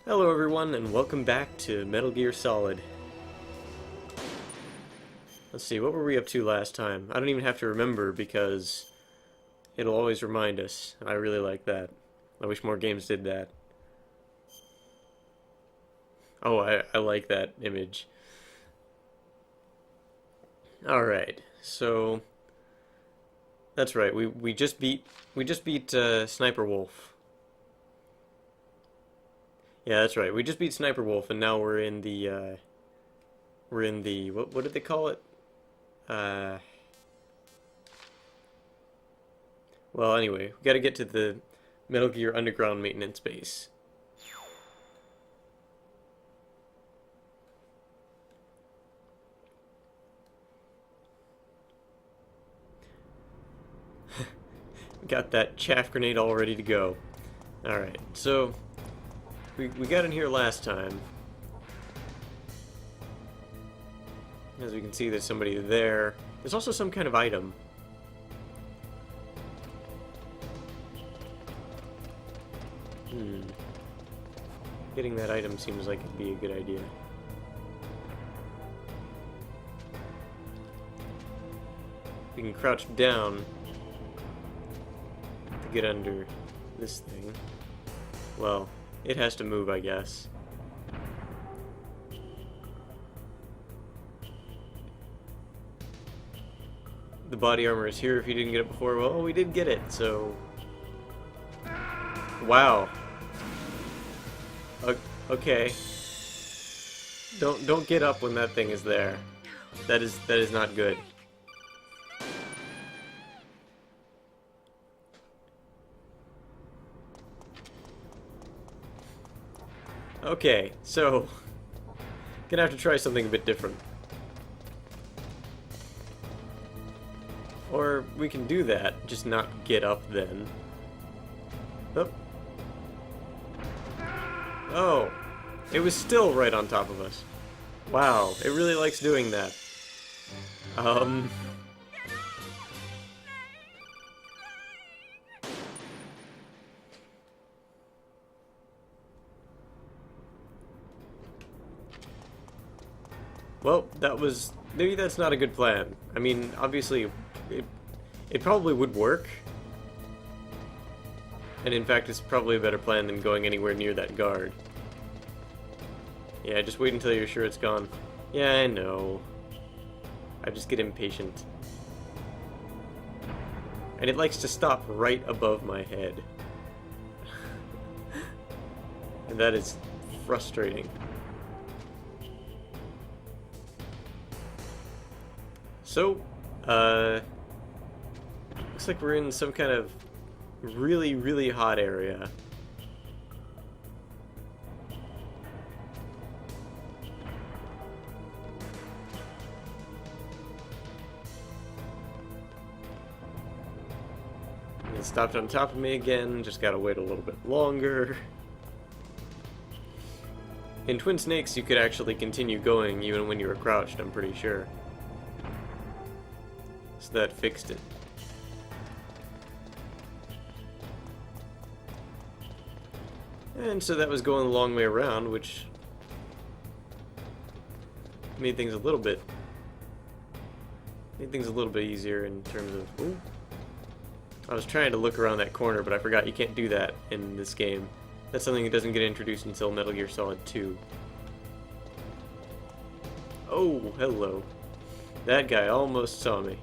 Hello everyone, and welcome back to Metal Gear Solid. Let's see, what were we up to last time? I don't even have to remember because it'll always remind us. I really like that. I wish more games did that. Oh, I like that image. Alright, so that's right, we just beat Sniper Wolf. Yeah, that's right. We just beat Sniper Wolf, and now we're in the what did they call it? Uh, well, anyway, we got to get to the Metal Gear Underground maintenance base. Got that chaff grenade all ready to go. All right, so we got in here last time. As we can see, there's somebody there. There's also some kind of item. Getting that item seems like it'd be a good idea. We can crouch down to get under this thing. Well, it has to move, I guess. The body armor is here if you didn't get it before. Well, we did get it, so... Wow. Okay. Don't get up when that thing is there. That is not good. Okay, so gonna have to try something a bit different. Or we can do that, just not get up then. Oh. Oh, it was still right on top of us. Wow, it really likes doing that. Well, maybe that's not a good plan. I mean, obviously, it probably would work. And in fact, it's probably a better plan than going anywhere near that guard. Yeah, just wait until you're sure it's gone. Yeah, I know. I just get impatient. And it likes to stop right above my head. And that is frustrating. So, looks like we're in some kind of really, really hot area. It stopped on top of me again, just gotta wait a little bit longer. In Twin Snakes, you could actually continue going even when you were crouched, I'm pretty sure. So that fixed it. And so that was going the long way around, which made things a little bit easier in terms of... Ooh. I was trying to look around that corner, but I forgot you can't do that in this game. That's something that doesn't get introduced until Metal Gear Solid 2. Oh, hello. That guy almost saw me.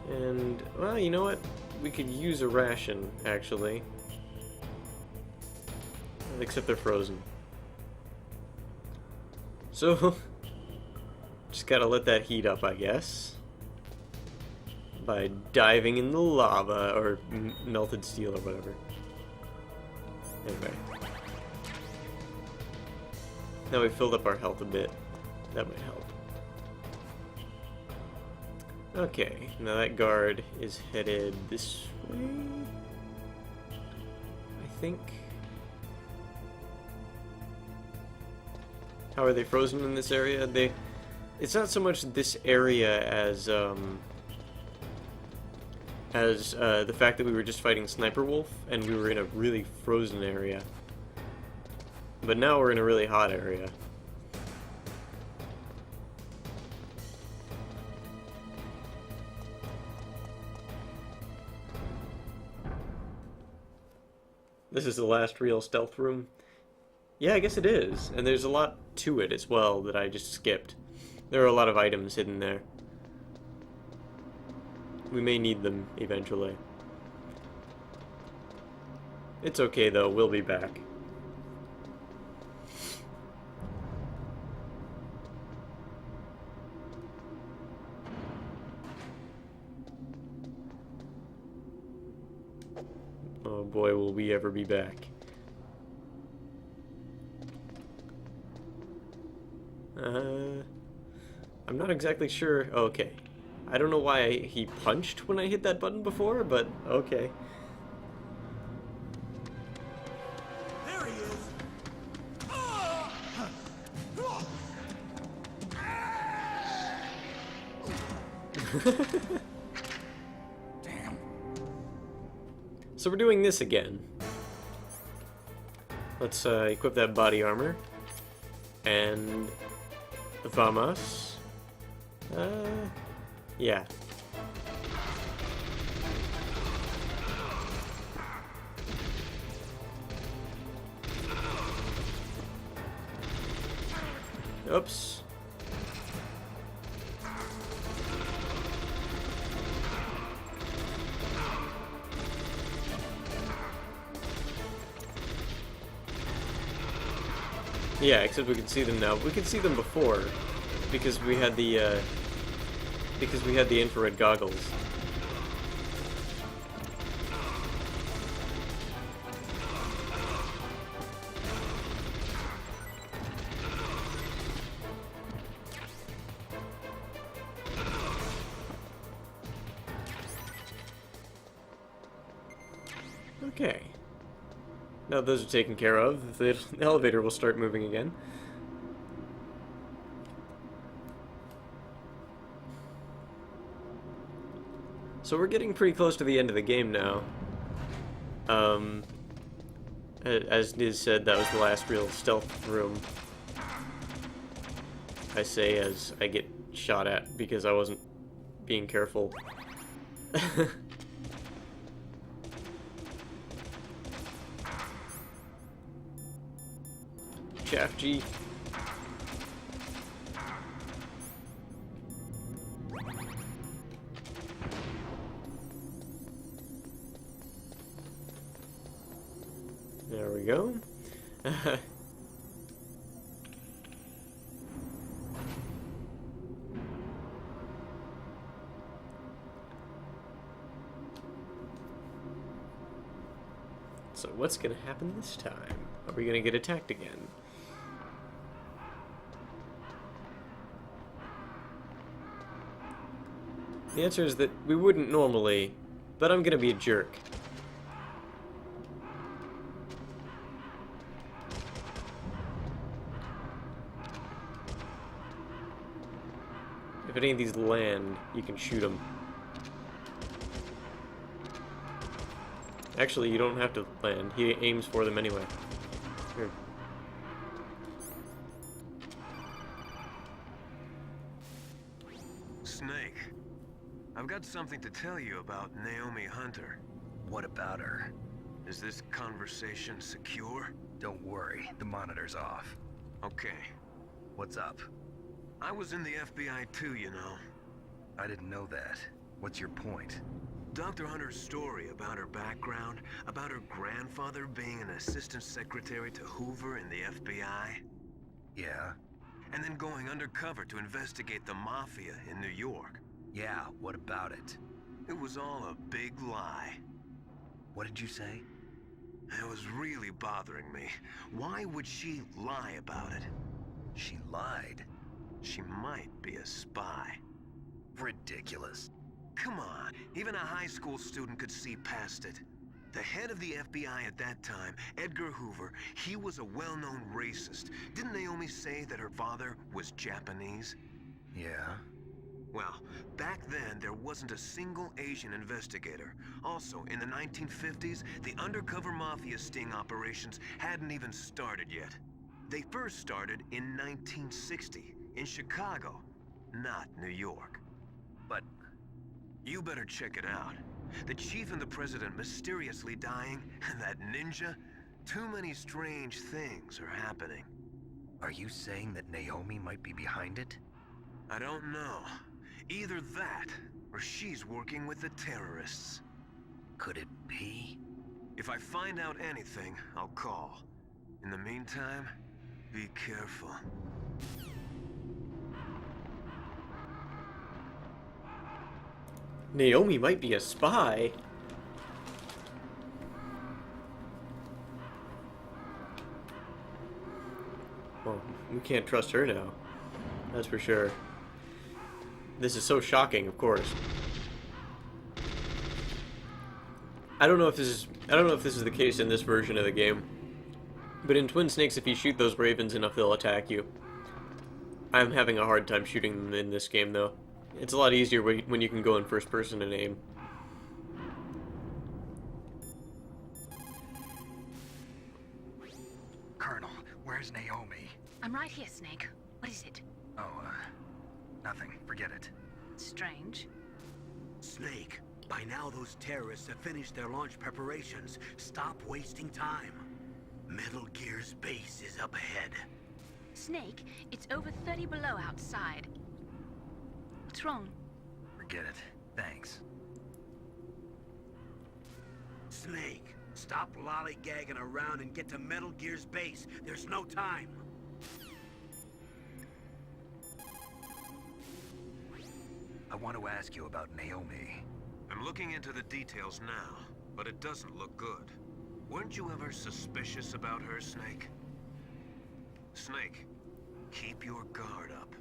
And, well, you know what? We could use a ration, actually. Except they're frozen. So, just gotta let that heat up, I guess. By diving in the lava, or melted steel, or whatever. Anyway. Now we've filled up our health a bit. That might help. Okay, now that guard is headed this way, I think. How are they frozen in this area? It's not so much this area as as the fact that we were just fighting Sniper Wolf and we were in a really frozen area. But now we're in a really hot area. This is the last real stealth room. Yeah, I guess it is. And there's a lot to it as well that I just skipped. There are a lot of items hidden there. We may need them eventually. It's okay though, we'll be back. Oh boy, will we ever be back. I'm not exactly sure. Okay. I don't know why he punched when I hit that button before, but okay. There he is. Damn. So we're doing this again. Let's equip that body armor. And vamos. Yeah. Oops. Yeah, except we can see them now. We could see them before because we had the infrared goggles. Okay. Now those are taken care of, the elevator will start moving again. So we're getting pretty close to the end of the game now. As Niz said, that was the last real stealth room. I say as I get shot at because I wasn't being careful. Chaff G. There we go. So what's gonna happen this time? Are we gonna get attacked again? The answer is that we wouldn't normally, but I'm gonna be a jerk. If any of these land, you can shoot them. Actually, you don't have to land. He aims for them anyway. Here. Snake, I've got something to tell you about Naomi Hunter. What about her? Is this conversation secure? Don't worry, the monitor's off. Okay. What's up? I was in the FBI too, you know. I didn't know that. What's your point? Dr. Hunter's story about her background, about her grandfather being an assistant secretary to Hoover in the FBI. Yeah? And then going undercover to investigate the Mafia in New York. Yeah, what about it? It was all a big lie. What did you say? It was really bothering me. Why would she lie about it? She lied. She might be a spy. Ridiculous. Come on, even a high school student could see past it. The head of the FBI at that time, Edgar Hoover, he was a well-known racist. Didn't Naomi say that her father was Japanese? Yeah? Well, back then, there wasn't a single Asian investigator. Also, in the 1950s, the undercover mafia sting operations hadn't even started yet. They first started in 1960, in Chicago, not New York. But You better check it out. The chief and the president mysteriously dying, and that ninja? Too many strange things are happening. are you saying that Naomi might be behind it? I don't know. Either that, or she's working with the terrorists. Could it be? If I find out anything, I'll call. In the meantime, be careful. Naomi might be a spy. Well, we can't trust her now. That's for sure. This is so shocking, of course. I don't know if this is the case in this version of the game. But in Twin Snakes, if you shoot those ravens enough, they'll attack you. I'm having a hard time shooting them in this game, though. It's a lot easier when you can go in first person and aim. Colonel, where's Naomi? I'm right here, Snake. What is it? Oh, nothing. Forget it. Strange. Snake, by now those terrorists have finished their launch preparations. Stop wasting time. Metal Gear's base is up ahead. Snake, it's over 30 below outside. What's wrong? Forget it. Thanks. Snake, stop lollygagging around and get to Metal Gear's base. There's no time. I want to ask you about Naomi. I'm looking into the details now, but it doesn't look good. Weren't you ever suspicious about her, Snake? Snake, keep your guard up.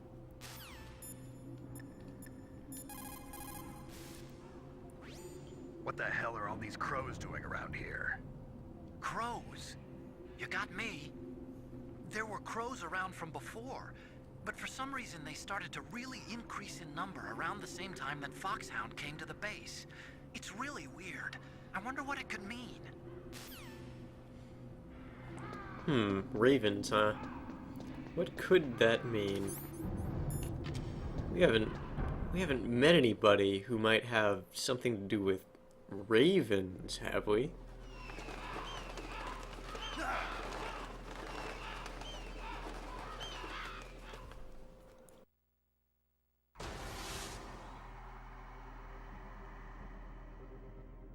What the hell are all these crows doing around here? Crows? You got me. There were crows around from before, but for some reason they started to really increase in number around the same time that Foxhound came to the base. It's really weird. I wonder what it could mean. Ravens, huh? What could that mean? We haven't met anybody who might have something to do with ravens, have we?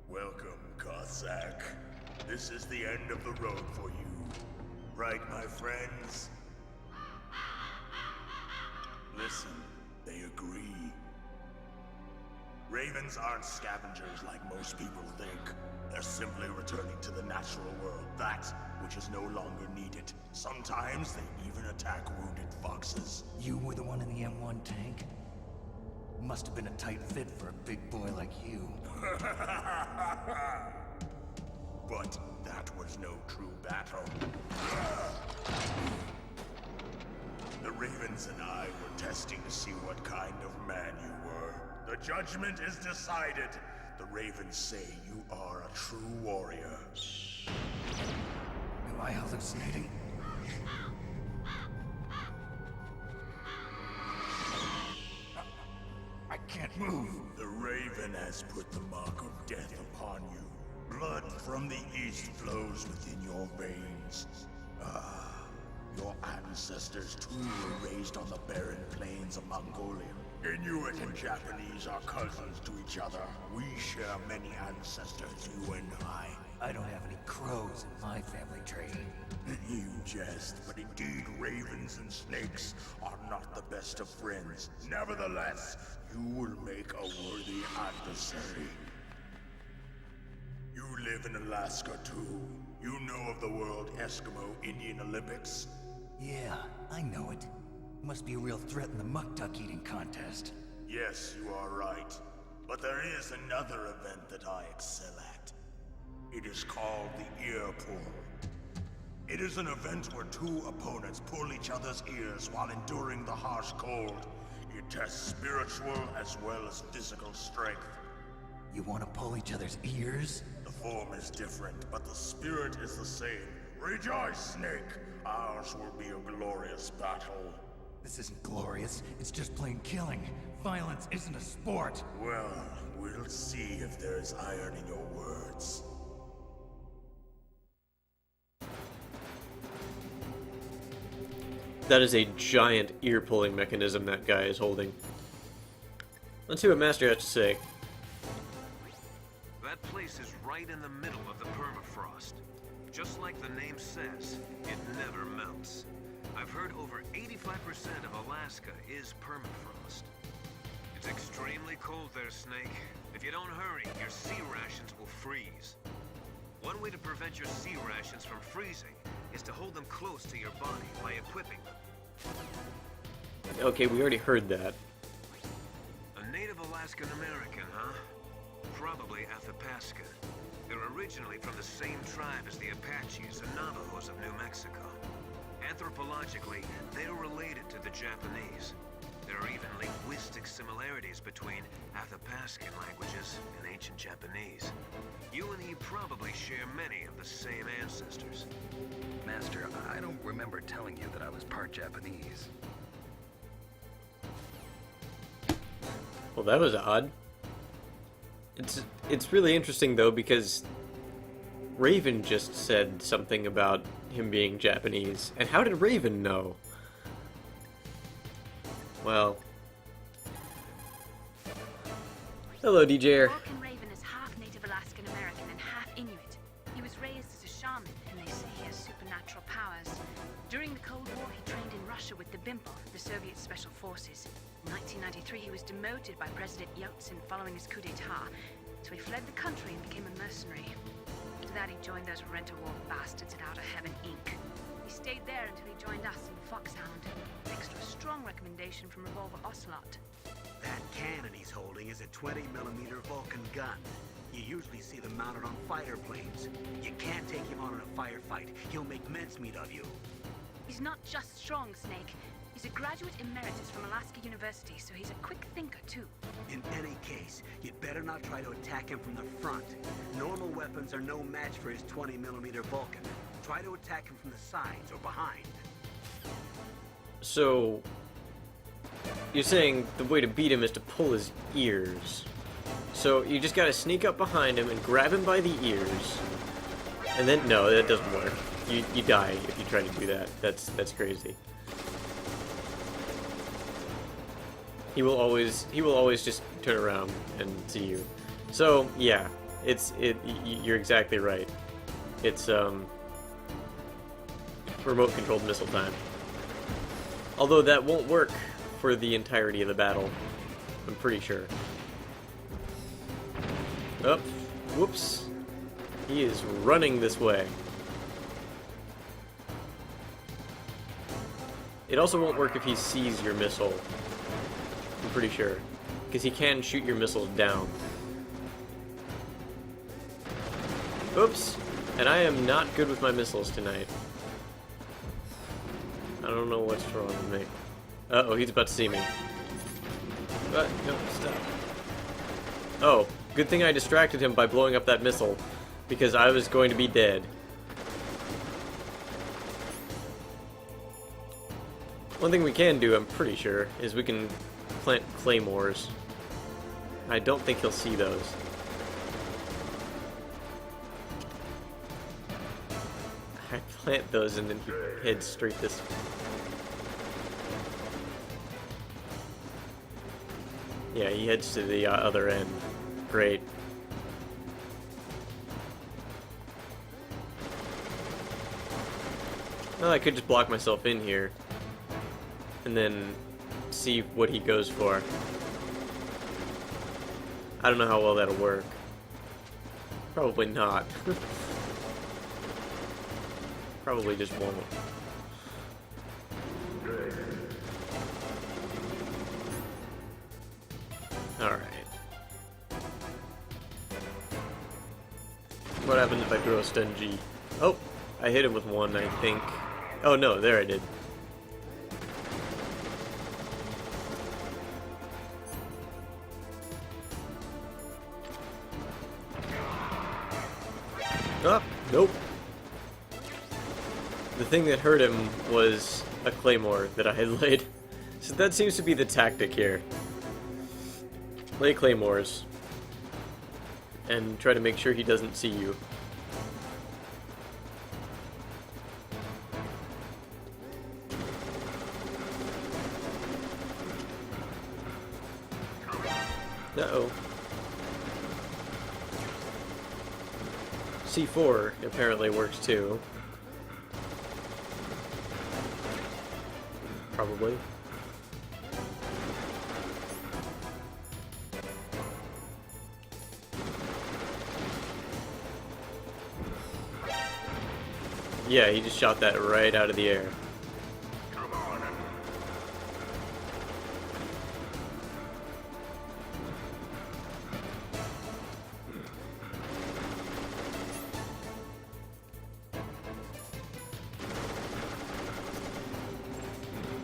Welcome, Cossack. This is the end of the road for you. Right, my friends? Listen, they agree. Ravens aren't scavengers like most people think. They're simply returning to the natural world, that which is no longer needed. Sometimes they even attack wounded foxes. You were the one in the M1 tank? Must have been a tight fit for a big boy like you. But that was no true battle. The Ravens and I were testing to see what kind of man you were. The judgment is decided. The Ravens say you are a true warrior. Am I hallucinating? I can't move. The Raven has put the mark of death upon you. Blood from the east flows within your veins. Your ancestors too were raised on the barren plains of Mongolia. Inuit and Japanese are cousins to each other. We share many ancestors, you and I. I don't have any crows in my family tree. You jest, but indeed ravens and snakes are not the best of friends. Nevertheless, you will make a worthy adversary. You live in Alaska too. You know of the World Eskimo Indian Olympics? Yeah, I know it. Must be a real threat in the muck duck eating contest. Yes, you are right. But there is another event that I excel at. It is called the Ear Pull. It is an event where two opponents pull each other's ears while enduring the harsh cold. It Test spiritual as well as physical strength. You want to pull each other's ears? The form is different, but the spirit is the same. Rejoice, Snake! Ours will be a glorious battle. This isn't glorious, it's just plain killing. Violence isn't a sport. Well, we'll see if there's iron in your words. That is a giant ear-pulling mechanism that guy is holding. Let's see what Master has to say. That place is right in the middle of the permafrost. Just like the name says, it never melts. I've heard over 85% of Alaska is permafrost. It's extremely cold there, Snake. If you don't hurry, your sea rations will freeze. One way to prevent your sea rations from freezing is to hold them close to your body by equipping them. Okay, we already heard that. A native Alaskan American, huh? Probably Athabasca. They're originally from the same tribe as the Apaches and Navajos of New Mexico. Anthropologically, they're related to the Japanese. There are even linguistic similarities between Athapascan languages and ancient Japanese. You and he probably share many of the same ancestors. Master, I don't remember telling you that I was part Japanese. Well, that was odd. It's really interesting though, because Raven just said something about him being Japanese. And how did Raven know? Well. Hello, DJ. Vulcan Raven is half Native Alaskan American and half Inuit. He was raised as a shaman, and they say he has supernatural powers. During the Cold War, he trained in Russia with the BIMPL, the Soviet Special Forces. In 1993, he was demoted by President Yeltsin following his coup d'etat, so he fled the country and became a mercenary. After that, he joined those rent-a-war bastards at Outer Heaven, Inc. He stayed there until he joined us in Foxhound, thanks to a strong recommendation from Revolver Ocelot. That cannon he's holding is a 20mm Vulcan gun. You usually see them mounted on fighter planes. You can't take him on in a firefight. He'll make mincemeat of you. He's not just strong, Snake. He's a graduate emeritus from Alaska University, so he's a quick thinker, too. In any case, you'd better not try to attack him from the front. Normal weapons are no match for his 20mm Vulcan. Try to attack him from the sides or behind. So, you're saying the way to beat him is to pull his ears. So you just gotta sneak up behind him and grab him by the ears. And then, no, that doesn't work. You die if you try to do that. That's crazy. He will always just turn around and see you. So yeah, you're exactly right. It's remote controlled missile time. Although that won't work for the entirety of the battle, I'm pretty sure. Oh, whoops. He is running this way. It also won't work if he sees your missile. I'm pretty sure. Because he can shoot your missiles down. Oops. And I am not good with my missiles tonight. I don't know what's wrong with me. Uh-oh, he's about to see me. But, no, stop. Oh, good thing I distracted him by blowing up that missile. Because I was going to be dead. One thing we can do, I'm pretty sure, is we can plant claymores. I don't think he'll see those. I plant those and then he heads straight this way. Yeah, he heads to the other end. Great. Well, I could just block myself in here. And then see what he goes for. I don't know how well that'll work. Probably not. Probably just won't. Alright. What happens if I throw a stun G? Oh! I hit him with one, I think. Oh no, there I did. Oh, nope. The thing that hurt him was a claymore that I had laid. So that seems to be the tactic here. Lay claymores. And try to make sure he doesn't see you. Uh-oh. C4 apparently works too. Probably. Yeah, he just shot that right out of the air.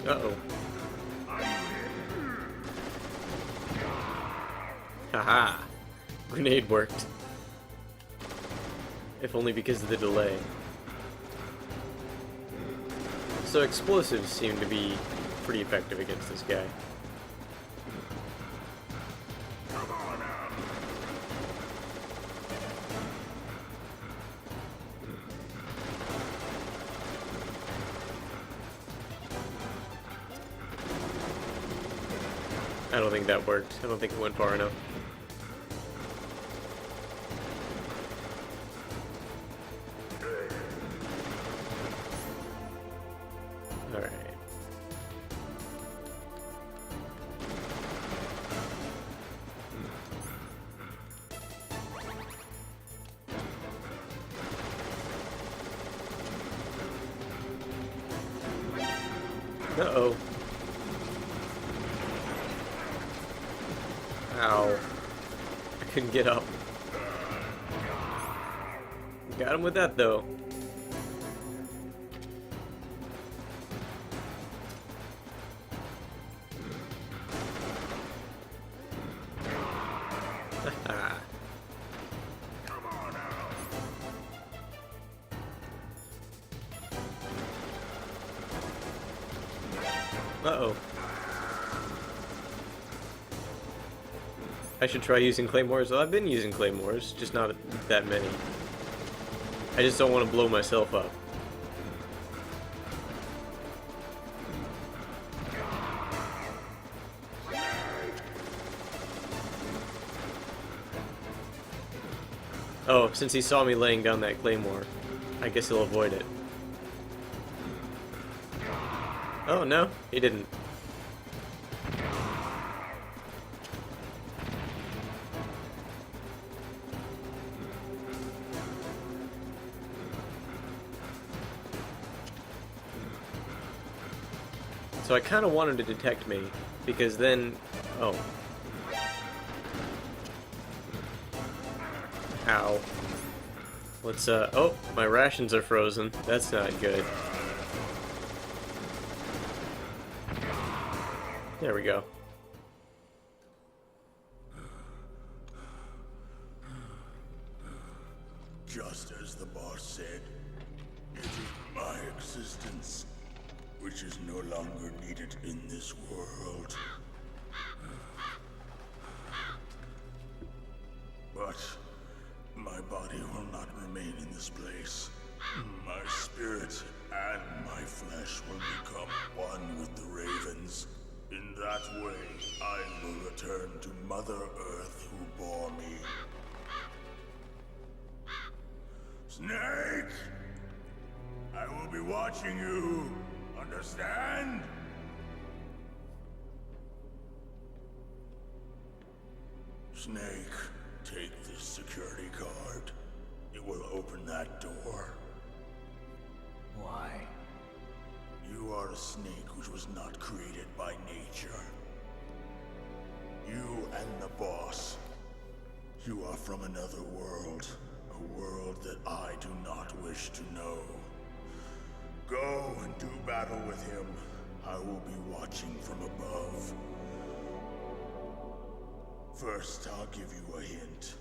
Uh-oh. Haha. Grenade worked. If only because of the delay. So explosives seem to be pretty effective against this guy. I don't think that worked. I don't think it went far enough. Alright. Uh-oh. Ow. I couldn't get up. Got him with that, though. Uh-oh. I should try using claymores. Well, I've been using claymores, just not that many. I just don't want to blow myself up. Oh, since he saw me laying down that claymore, I guess he'll avoid it. Oh, no, he didn't. So I kind of wanted to detect me, because then... Oh. Ow. Let's, oh, my rations are frozen. That's not good. There we go. Just as the boss said, it is my existence which is no longer needed in this world. But my body will not remain in this place. My spirit and my flesh will become one with the ravens. In that way, I will return to Mother Earth who bore me. Snake! I will be watching you. Understand? Snake, take this security card. It will open that door. Why? You are a snake which was not created by nature. You and the boss. You are from another world. A world that I do not wish to know. Go and do battle with him. I will be watching from above. First, I'll give you a hint.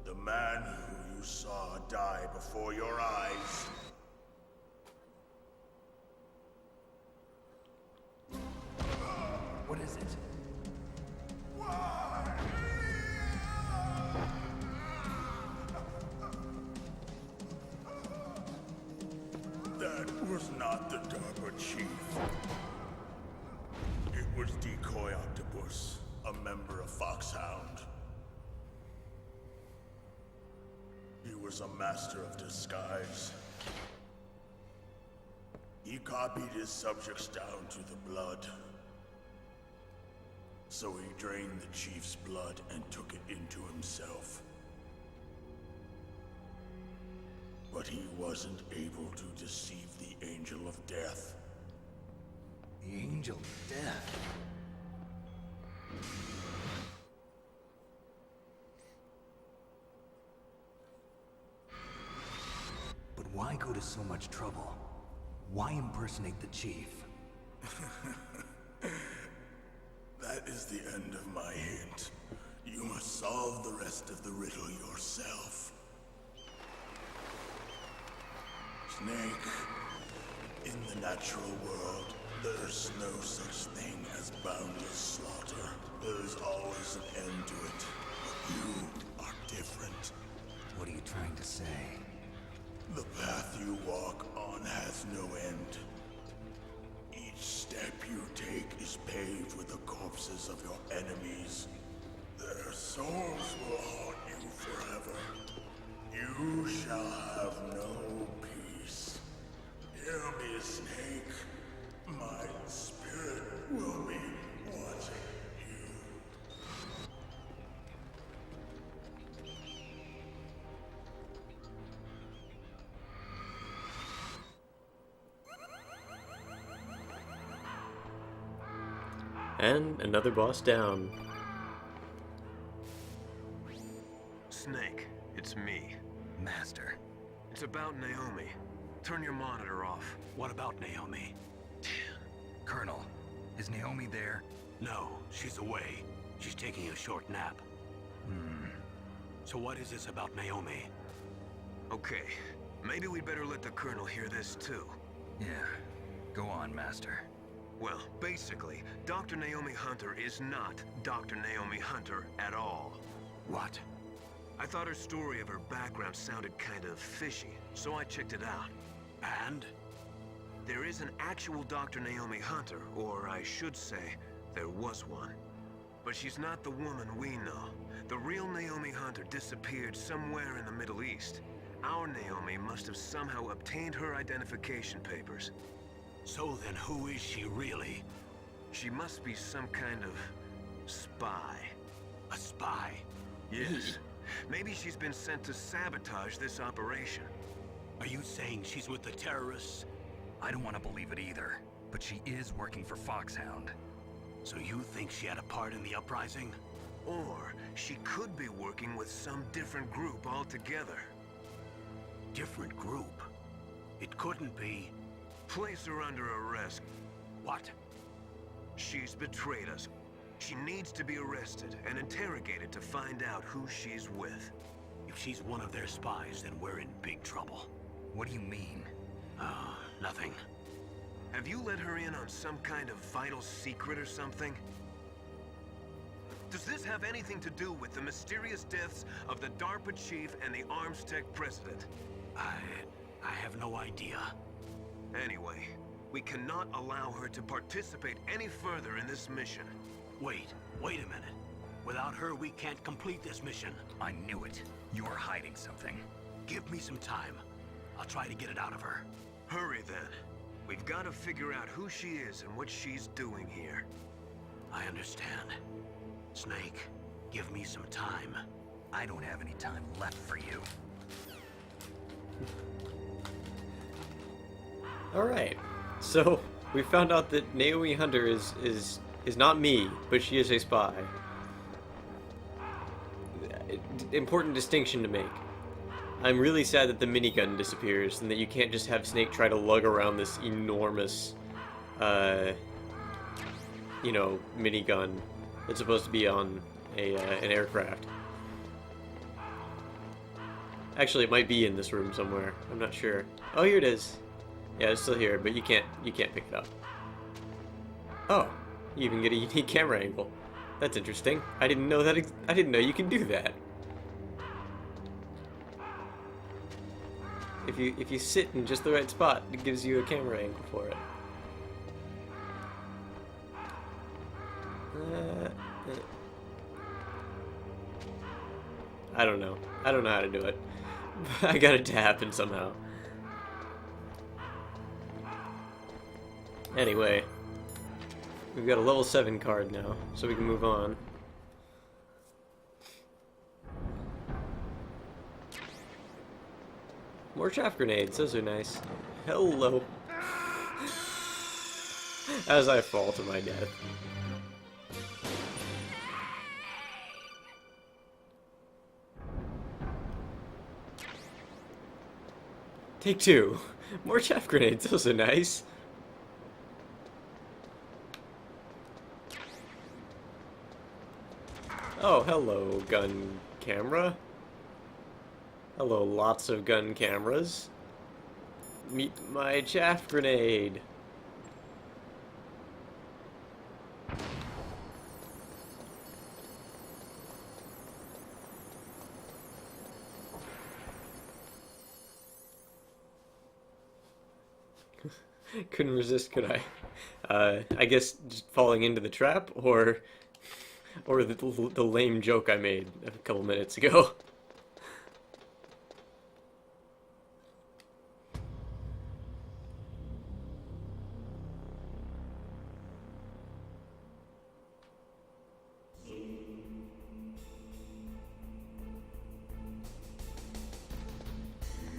The man who you saw die before your eyes. What is it? That was not the DARPA chief. It was Decoy Octopus, a member of Foxhound. He was a master of disguise. He copied his subjects down to the blood. So he drained the chief's blood and took it into himself. But he wasn't able to deceive the Angel of Death. The Angel of Death. But why go to so much trouble? Why impersonate the chief? That is the end of my hint. You must solve the rest of the riddle yourself. Snake, in the natural world, there's no such thing as boundless slaughter. There's always an end to it. But you are different. What are you trying to say? The path you walk on has no end. Each step you take is paved with the corpses of your enemies. Their souls will haunt you forever. You shall have no peace. Hear me, Snake. My spirit will be watching you. And another boss down. Snake, it's me. Master. It's about Naomi. Turn your monitor off. What about Naomi? Colonel, is Naomi there? No, she's away. She's taking a short nap. So what is this about Naomi? Okay, maybe we'd better let the Colonel hear this too. Yeah. Go on, Master. Well, basically, Dr. Naomi Hunter is not Dr. Naomi Hunter at all. What? I thought her story of her background sounded kind of fishy, so I checked it out. And? There is an actual Dr. Naomi Hunter, or I should say, there was one. But she's not the woman we know. The real Naomi Hunter disappeared somewhere in the Middle East. Our Naomi must have somehow obtained her identification papers. So then who is she really? She must be some kind of spy. A spy? Yes. Maybe she's been sent to sabotage this operation. Are you saying she's with the terrorists? I don't want to believe it either, but she is working for Foxhound. So you think she had a part in the uprising? Or she could be working with some different group altogether. Different group? It couldn't be. Place her under arrest. What? She's betrayed us. She needs to be arrested and interrogated to find out who she's with. If she's one of their spies, then we're in big trouble. What do you mean? Nothing. Have you let her in on some kind of vital secret or something? Does this have anything to do with the mysterious deaths of the DARPA chief and the Armstech president? I have no idea. Anyway, we cannot allow her to participate any further in this mission. Wait a minute. Without her, we can't complete this mission. I knew it. You're hiding something. Give me some time. I'll try to get it out of her. Hurry then. We've got to figure out who she is and what she's doing here. I understand. Snake, give me some time. I don't have any time left for you. Alright, so we found out that Naomi Hunter is not me, but she is a spy. Important distinction to make. I'm really sad that the minigun disappears and that you can't just have Snake try to lug around this enormous, minigun that's supposed to be on an aircraft. Actually, it might be in this room somewhere. I'm not sure. Oh, here it is. Yeah, it's still here, but you can't pick it up. Oh, you even get a unique camera angle. That's interesting. I didn't know that. I didn't know you can do that. If you sit in just the right spot, it gives you a camera angle for it. I don't know. I don't know how to do it. I got it to happen somehow. Anyway, we've got a level 7 card now, so we can move on. More chaff grenades, those are nice. Hello. As I fall to my death. Take 2. More chaff grenades, those are nice. Oh, hello, gun camera. Hello, lots of gun cameras. Meet my chaff grenade. Couldn't resist, could I? I guess just falling into the trap, or the lame joke I made a couple minutes ago.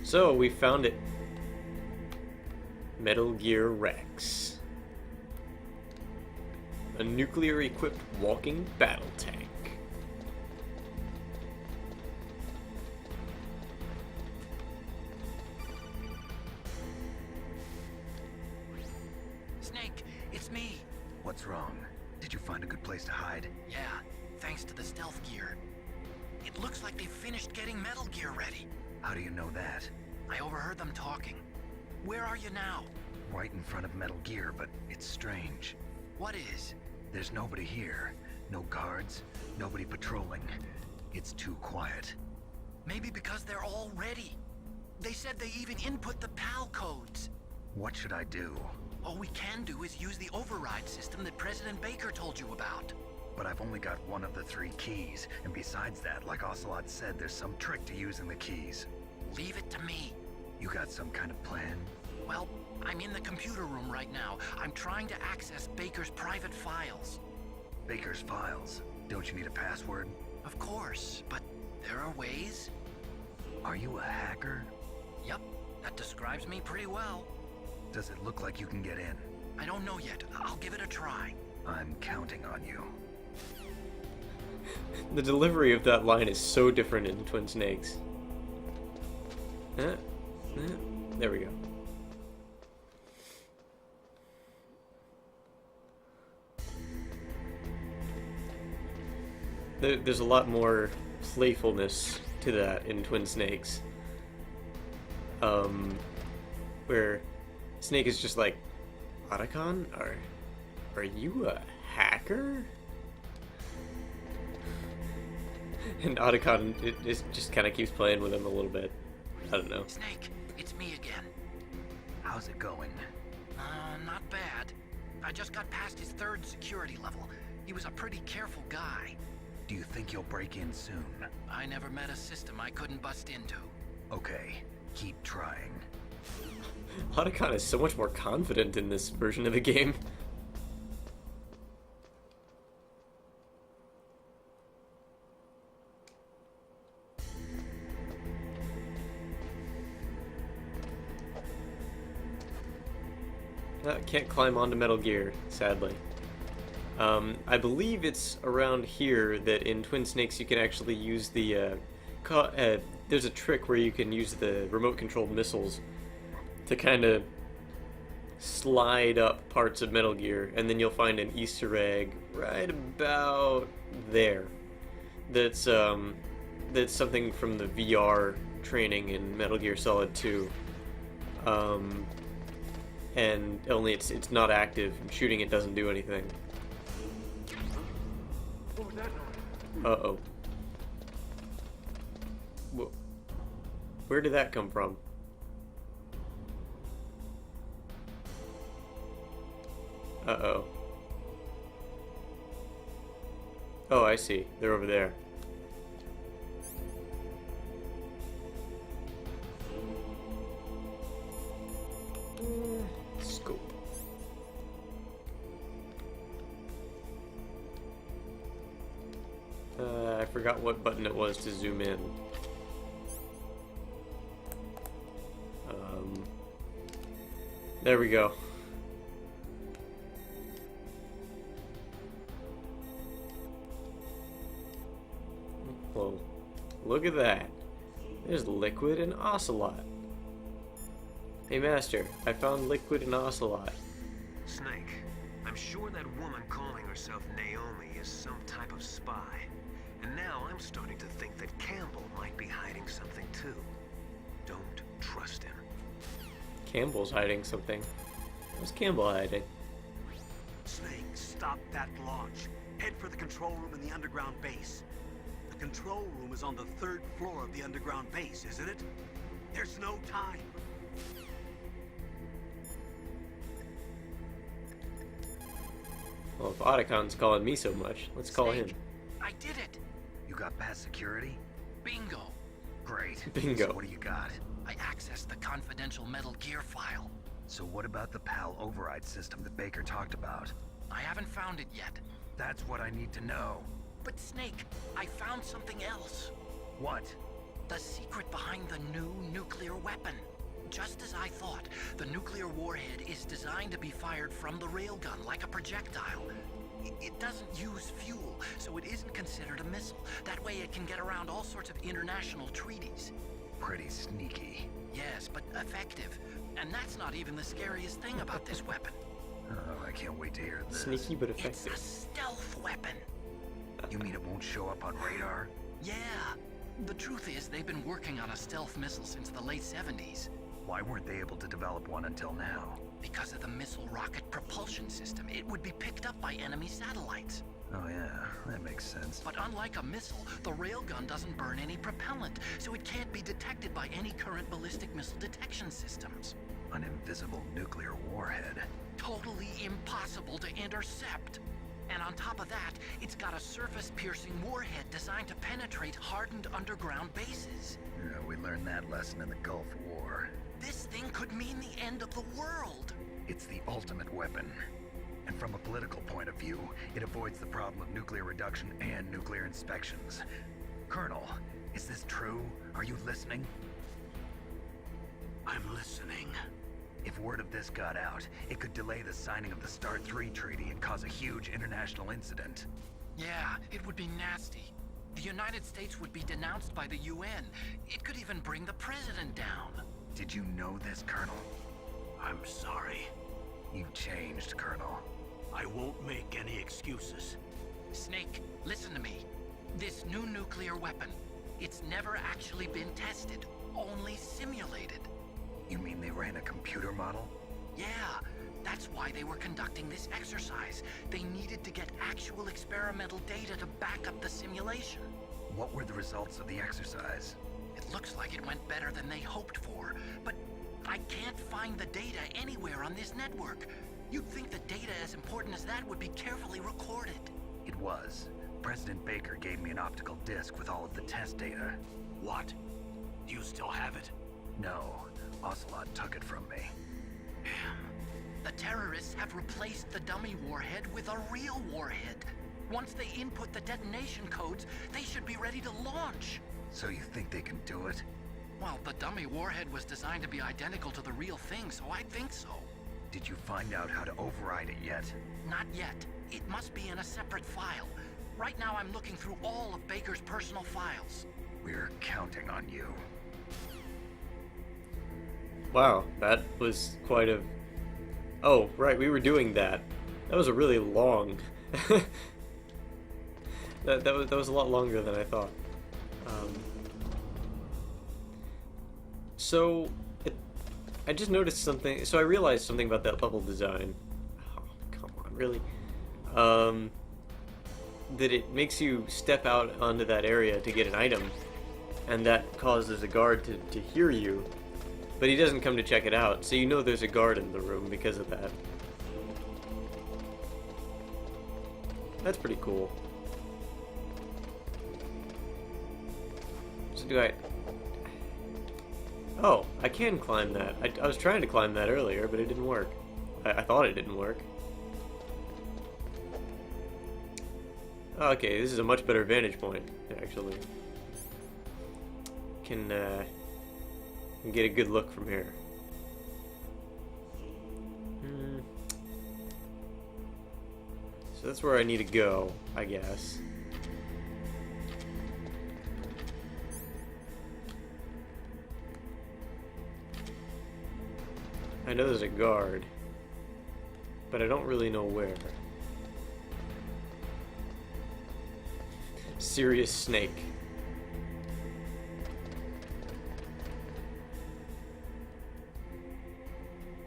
So, we found it. Metal Gear Rex. A nuclear-equipped walking battle tank. Snake, it's me. What's wrong? Did you find a good place to hide? Yeah, thanks to the stealth gear. It looks like they finished getting Metal Gear ready. How do you know that? I overheard them talking. Where are you now? Right in front of Metal Gear, but it's strange. What is? There's nobody here. No guards, nobody patrolling. It's too quiet. Maybe because they're all ready. They said they even input the PAL codes. What should I do? All we can do is use the override system that President Baker told you about. But I've only got one of the 3 keys, and besides that, like Ocelot said, there's some trick to using the keys. Leave it to me. You got some kind of plan? Well, I'm in the computer room right now. I'm trying to access Baker's private files. Baker's files? Don't you need a password? Of course, but there are ways. Are you a hacker? Yep, that describes me pretty well. Does it look like you can get in? I don't know yet. I'll give it a try. I'm counting on you. The delivery of that line is so different in Twin Snakes. There we go. There's a lot more playfulness to that in Twin Snakes. Where Snake is just like, Otacon, are you a hacker? And Otacon it just kind of keeps playing with him a little bit. I don't know. Snake, it's me again. How's it going? Not bad. I just got past his 3rd security level. He was a pretty careful guy. Do you think you'll break in soon? I never met a system I couldn't bust into. Okay, keep trying. Otacon is so much more confident in this version of the game. Can't climb onto Metal Gear, sadly. I believe it's around here that in Twin Snakes you can actually use the... there's a trick where you can use the remote-controlled missiles to kind of slide up parts of Metal Gear, and then you'll find an Easter egg right about there. That's something from the VR training in Metal Gear Solid 2. And only it's not active. Shooting it doesn't do anything. Uh-oh. Where did that come from? Uh-oh. Oh, I see. They're over there. Scope. I forgot what button it was to zoom in. There we go. Whoa. Look at that. There's Liquid and Ocelot. Hey Master, I found Liquid and Ocelot. Snake, I'm sure that woman calling herself Naomi is some type of spy. And now I'm starting to think that Campbell might be hiding something too. Don't trust him. Campbell's hiding something. What's Campbell hiding? Snake, stop that launch. Head for the control room in the underground base. The control room is on the 3rd floor of the underground base, isn't it? There's no time. Well, if Otacon's calling me so much, let's call him. I did it. You got past security? Bingo. Great. Bingo. So what do you got? I accessed the confidential Metal Gear file. So what about the PAL override system that Baker talked about? I haven't found it yet. That's what I need to know. But Snake, I found something else. What? The secret behind the new nuclear weapon. Just as I thought, the nuclear warhead is designed to be fired from the railgun like a projectile. It doesn't use fuel, so it isn't considered a missile. That way it can get around all sorts of international treaties. Pretty sneaky. Yes, but effective. And that's not even the scariest thing about this weapon. Oh, I can't wait to hear this. Sneaky but It's effective. a stealth weapon. You mean it won't show up on radar? Yeah. The truth is, they've been working on a stealth missile since the late 70s. Why weren't they able to develop one until now? Because of the missile rocket propulsion system, it would be picked up by enemy satellites. Oh yeah, that makes sense. But unlike a missile, the railgun doesn't burn any propellant, so it can't be detected by any current ballistic missile detection systems. An invisible nuclear warhead. Totally impossible to intercept. And on top of that, it's got a surface-piercing warhead designed to penetrate hardened underground bases. Yeah, we learned that lesson in the Gulf War. This thing could mean the end of the world. It's the ultimate weapon. And from a political point of view, it avoids the problem of nuclear reduction and nuclear inspections. Colonel, is this true? Are you listening? I'm listening. If word of this got out, it could delay the signing of the START 3 treaty and cause a huge international incident. Yeah, it would be nasty. The United States would be denounced by the UN. It could even bring the president down. Did you know this, Colonel? I'm sorry. You've changed, Colonel. I won't make any excuses. Snake, listen to me. This new nuclear weapon, it's never actually been tested, only simulated. You mean they ran a computer model? Yeah, that's why they were conducting this exercise. They needed to get actual experimental data to back up the simulation. What were the results of the exercise? It looks like it went better than they hoped for, but I can't find the data anywhere on this network. You'd think the data as important as that would be carefully recorded. It was. President Baker gave me an optical disc with all of the test data. What? Do you still have it? No, Ocelot took it from me. The terrorists have replaced the dummy warhead with a real warhead. Once they input the detonation codes, they should be ready to launch. So you think they can do it? Well, the dummy warhead was designed to be identical to the real thing, so I think so. Did you find out how to override it yet? Not yet. It must be in a separate file. Right now I'm looking through all of Baker's personal files. We're counting on you. Wow, that was quite a... Oh, right, we were doing that. That was a really long... that was a lot longer than I thought. So, I just noticed something. So I realized something about that level design. Oh, come on, really? That it makes you step out onto that area to get an item, and that causes a guard to hear you, but he doesn't come to check it out, so you know there's a guard in the room because of that. That's pretty cool. So do I... Oh, I can climb that. I was trying to climb that earlier, but it didn't work. I thought it didn't work. Okay, this is a much better vantage point, actually. Can get a good look from here. So that's where I need to go, I guess. I know there's a guard, but I don't really know where. Serious Snake.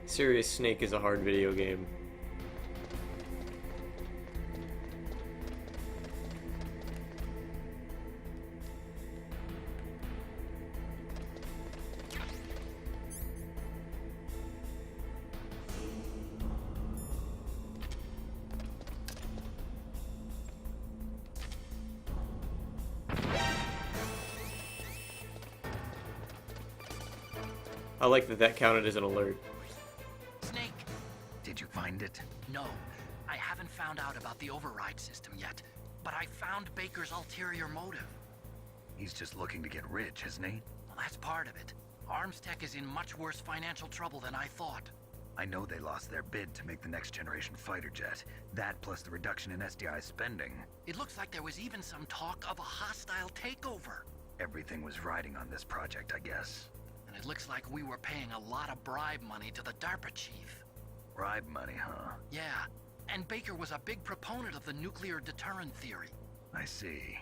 Serious Snake is a hard video game. I like that counted as an alert. Snake! Did you find it? No, I haven't found out about the override system yet, but I found Baker's ulterior motive. He's just looking to get rich, isn't he? Well, that's part of it. Armstech is in much worse financial trouble than I thought. I know they lost their bid to make the next generation fighter jet. That plus the reduction in SDI spending. It looks like there was even some talk of a hostile takeover. Everything was riding on this project, I guess. And it looks like we were paying a lot of bribe money to the DARPA chief. Bribe money, huh? Yeah, and Baker was a big proponent of the nuclear deterrent theory. I see.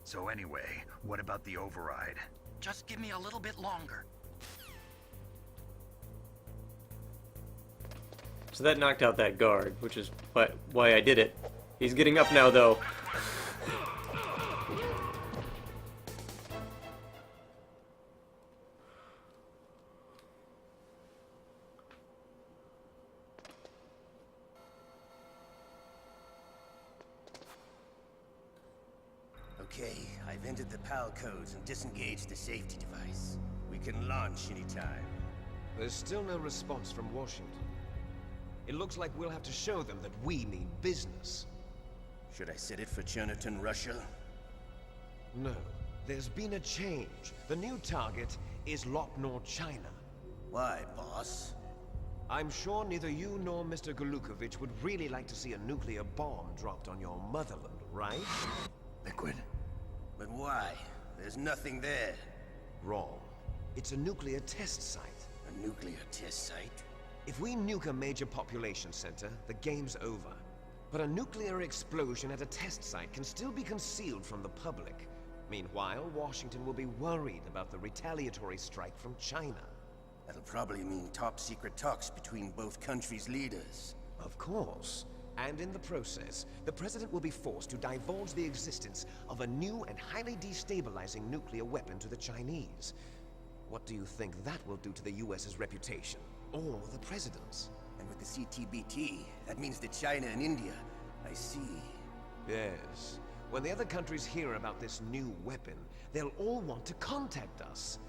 So anyway, what about the override? Just give me a little bit longer. So that knocked out that guard, which is why I did it. He's getting up now, though. Okay, I've entered the PAL codes and disengaged the safety device. We can launch anytime. There's still no response from Washington. It looks like we'll have to show them that we mean business. Should I set it for Cherniton, Russia? No. There's been a change. The new target is Lopnor, China. Why, boss? I'm sure neither you nor Mr. Golukovich would really like to see a nuclear bomb dropped on your motherland, right? Liquid. But why? There's nothing there. Wrong. It's a nuclear test site. A nuclear test site? If we nuke a major population center, the game's over. But a nuclear explosion at a test site can still be concealed from the public. Meanwhile, Washington will be worried about the retaliatory strike from China. That'll probably mean top-secret talks between both countries' leaders. Of course. And in the process, the President will be forced to divulge the existence of a new and highly destabilizing nuclear weapon to the Chinese. What do you think that will do to the US's reputation? Or the President's? And with the CTBT, that means that China and India... I see. Yes. When the other countries hear about this new weapon, they'll all want to contact us.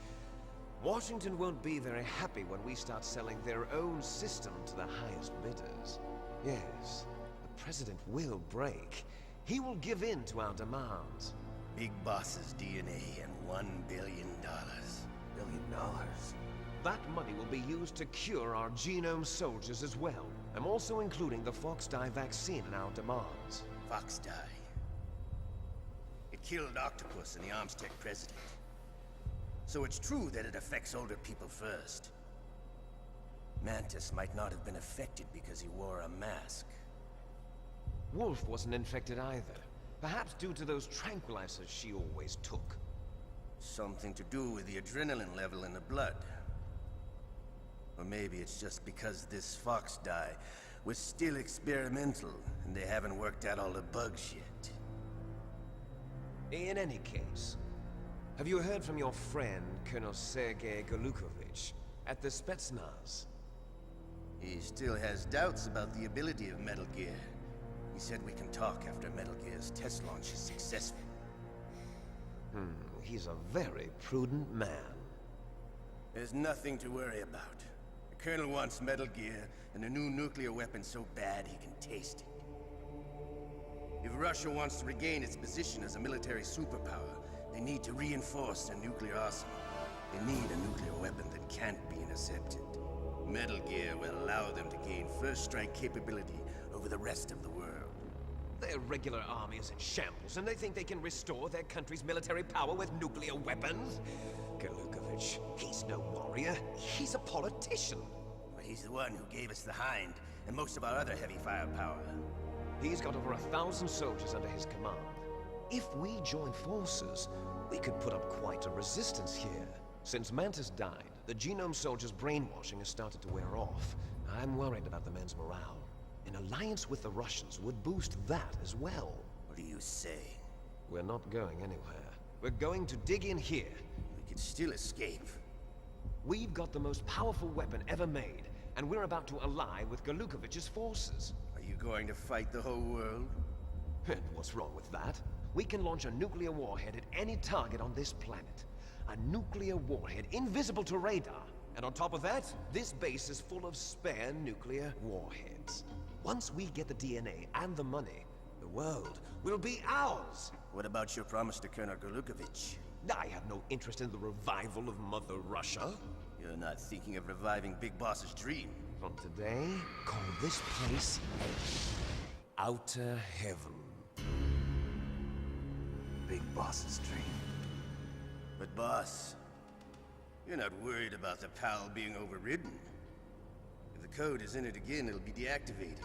Washington won't be very happy when we start selling their own system to the highest bidders. Yes, the President will break. He will give in to our demands. Big Boss's DNA and $1 billion. $1 billion? That money will be used to cure our genome soldiers as well. I'm also including the Fox-Die vaccine in our demands. Fox-Die? It killed Octopus and the Armstech president. So it's true that it affects older people first. Mantis might not have been affected because he wore a mask. Wolf wasn't infected either. Perhaps due to those tranquilizers she always took. Something to do with the adrenaline level in the blood. Or maybe it's just because this Fox die was still experimental, and they haven't worked out all the bugs yet. In any case, have you heard from your friend, Colonel Sergei Golukovich, at the Spetsnaz? He still has doubts about the ability of Metal Gear. He said we can talk after Metal Gear's test launch is successful. He's a very prudent man. There's nothing to worry about. The Colonel wants Metal Gear and a new nuclear weapon so bad he can taste it. If Russia wants to regain its position as a military superpower, they need to reinforce their nuclear arsenal. They need a nuclear weapon that can't be intercepted. Metal Gear will allow them to gain first strike capability over the rest of the world. Their regular army is in shambles, and they think they can restore their country's military power with nuclear weapons? Golukovich, he's no warrior. He's a politician. But he's the one who gave us the Hind and most of our other heavy firepower. He's got over 1,000 soldiers under his command. If we join forces, we could put up quite a resistance here. Since Mantis died, the Genome soldiers' brainwashing has started to wear off. I'm worried about the men's morale. An alliance with the Russians would boost that as well. What do you say? We're not going anywhere. We're going to dig in here. We could still escape. We've got the most powerful weapon ever made, and we're about to ally with Golukovich's forces. Are you going to fight the whole world? And what's wrong with that? We can launch a nuclear warhead at any target on this planet. A nuclear warhead invisible to radar. And on top of that, this base is full of spare nuclear warheads. Once we get the DNA and the money, the world will be ours. What about your promise to Colonel Golukovich? I have no interest in the revival of Mother Russia. You're not thinking of reviving Big Boss's dream. From today, call this place Outer Heaven. Big Boss's dream. But boss, you're not worried about the PAL being overridden. If the code is in it again, it'll be deactivated.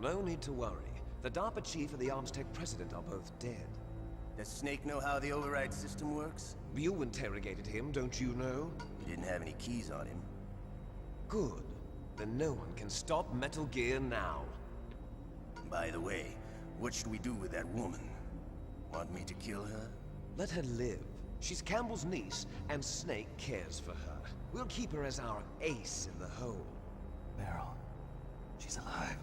No need to worry. The DARPA chief and the ArmsTech president are both dead. Does Snake know how the override system works? You interrogated him, don't you know? He didn't have any keys on him. Good. Then no one can stop Metal Gear now. By the way, what should we do with that woman? Want me to kill her? Let her live. She's Campbell's niece, and Snake cares for her. We'll keep her as our ace in the hole. Meryl, she's alive.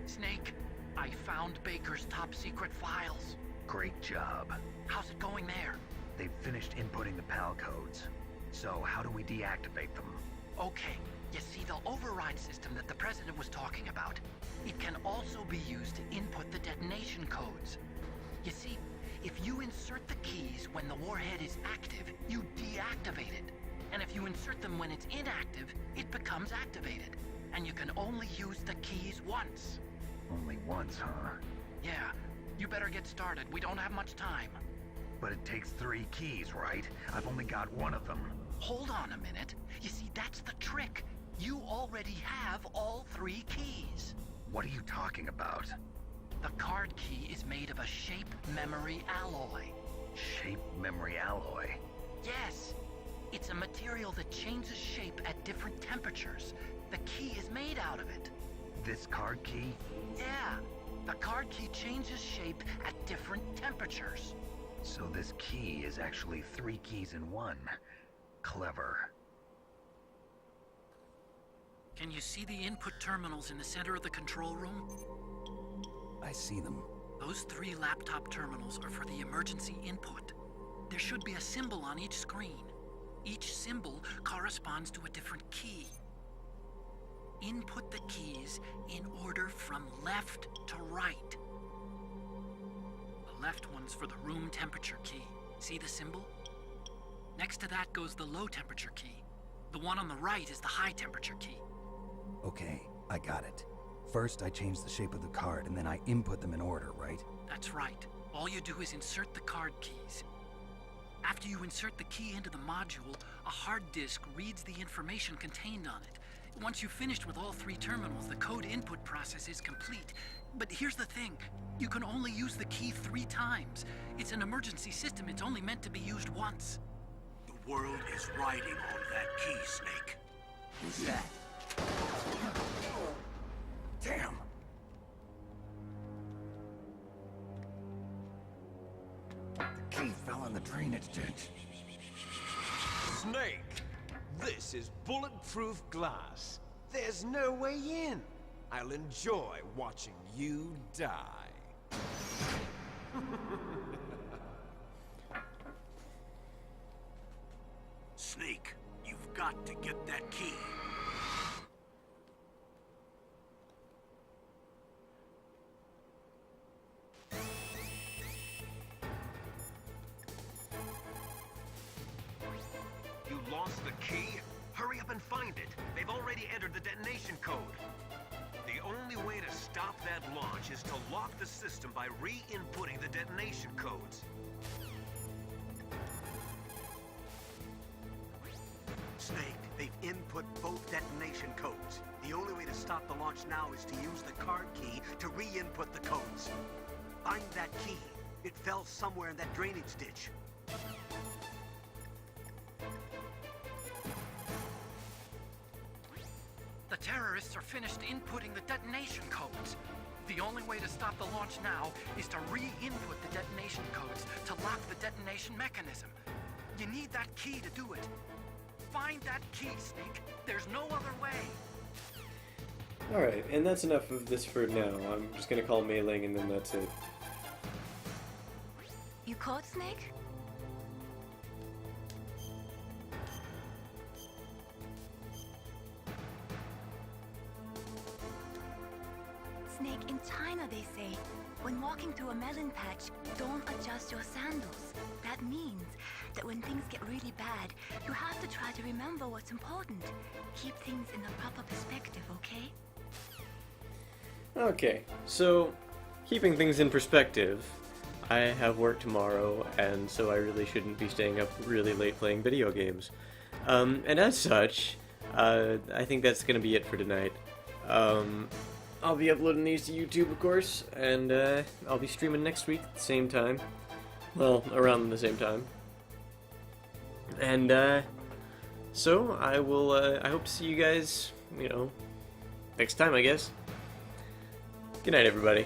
Snake, I found Baker's top secret files. Great job. How's it going there? They've finished inputting the PAL codes. So how do we deactivate them? Okay, you see the override system that the President was talking about? It can also be used to input the detonation codes. You see, if you insert the keys when the warhead is active, you deactivate it. And if you insert them when it's inactive, it becomes activated. And you can only use the keys once. Only once, huh? Yeah, you better get started. We don't have much time. But it takes 3 keys, right? I've only got 1 of them. Hold on a minute. You see, that's the trick. You already have all 3 keys. What are you talking about? The card key is made of a shape memory alloy. Shape memory alloy? Yes. It's a material that changes shape at different temperatures. The key is made out of it. This card key? Yeah. The card key changes shape at different temperatures. So this key is actually 3 keys in 1. Clever. Can you see the input terminals in the center of the control room? I see them. Those 3 laptop terminals are for the emergency input. There should be a symbol on each screen. Each symbol corresponds to a different key. Input the keys in order from left to right. The left one's for the room temperature key. See the symbol? Next to that goes the low temperature key. The one on the right is the high temperature key. Okay, I got it. First, I change the shape of the card, and then I input them in order, right? That's right. All you do is insert the card keys. After you insert the key into the module, a hard disk reads the information contained on it. Once you've finished with all 3 terminals, the code input process is complete. But here's the thing. You can only use the key 3 times. It's an emergency system. It's only meant to be used once. The world is riding on that key, Snake. Who's that? Damn! The key fell in the drainage ditch. Snake, this is bulletproof glass. There's no way in. I'll enjoy watching you die. Snake, you've got to get that key. You lost the key? Hurry up and find it. They've already entered the detonation code. The only way to stop that launch is to lock the system by re-inputting the detonation codes. Snake, they've input both detonation codes. The only way to stop the launch now is to use the card key to re-input the codes. Find that key. It fell somewhere in that drainage ditch. The terrorists are finished inputting the detonation codes. The only way to stop the launch now is to re-input the detonation codes to lock the detonation mechanism. You need that key to do it. Find that key, Snake. There's no other way. Alright, and that's enough of this for now. I'm just gonna call Mei Ling and then that's it. You caught Snake? Snake, in China they say, when walking through a melon patch, don't adjust your sandals. That means that when things get really bad, you have to try to remember what's important. Keep things in the proper perspective, okay? Okay, so keeping things in perspective, I have work tomorrow, and so I really shouldn't be staying up really late playing video games. And as such, I think that's going to be it for tonight. I'll be uploading these to YouTube, of course, and I'll be streaming next week at the same time. Well, around the same time. And so I will. I hope to see you guys, next time, I guess. Good night, everybody.